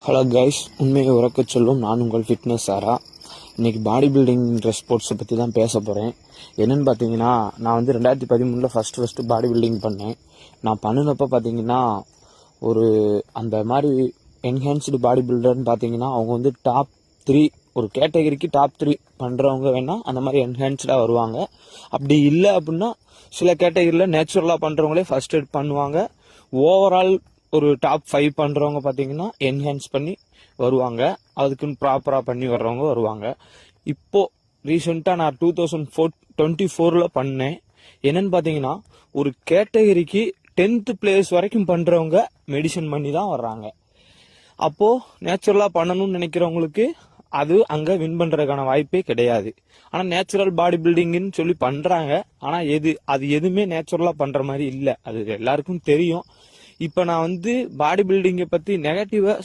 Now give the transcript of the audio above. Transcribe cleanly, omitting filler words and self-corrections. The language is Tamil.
ஹலோ கைஸ், உண்மையை உறக்க சொல்லும் நான் உங்கள் ஃபிட்னஸ் சாரா. இன்னைக்கு பாடி பில்டிங் ஸ்போர்ட்ஸை பற்றி தான் பேச போகிறேன். என்னென்னு பார்த்தீங்கன்னா, நான் வந்து 2013 ஃபஸ்ட்டு பாடி பில்டிங் பண்ணேன். நான் பண்ணினப்போ பார்த்தீங்கன்னா ஒரு அந்த மாதிரி என்ஹான்ஸ்டு பாடி பில்டர்னு பார்த்தீங்கன்னா அவங்க வந்து டாப் 3 ஒரு கேட்டகரிக்கு டாப் 3 பண்ணுறவங்க வேணால் அந்த மாதிரி என்ஹான்ஸ்டாக வருவாங்க. அப்படி இல்லை அப்படின்னா சில கேட்டகரியில் நேச்சுரலாக பண்ணுறவங்களே ஃபர்ஸ்ட் எய்ட் பண்ணுவாங்க. ஓவரால் ஒரு டாப் 5 பண்ணுறவங்க பார்த்தீங்கன்னா என்ஹான்ஸ் பண்ணி வருவாங்க. அதுக்குன்னு ப்ராப்பராக பண்ணி வர்றவங்க வருவாங்க. இப்போது ரீசெண்டாக நான் 2024 பண்ணேன். என்னன்னு பார்த்தீங்கன்னா ஒரு கேட்டகரிக்கு 10th பிளேஸ் வரைக்கும் பண்ணுறவங்க மெடிசன் பண்ணி தான் வர்றாங்க. அப்போது நேச்சுரலாக பண்ணணும்னு நினைக்கிறவங்களுக்கு அது அங்கே வின் பண்ணுறதுக்கான வாய்ப்பே கிடையாது. ஆனால் நேச்சுரல் பாடி பில்டிங்னு சொல்லி பண்ணுறாங்க. ஆனால் அது எதுவுமே நேச்சுரலாக பண்ணுற மாதிரி இல்லை. அது எல்லாருக்கும் தெரியும். இப்போ நான் வந்து பாடி பில்டிங்கை பற்றி நெகட்டிவாக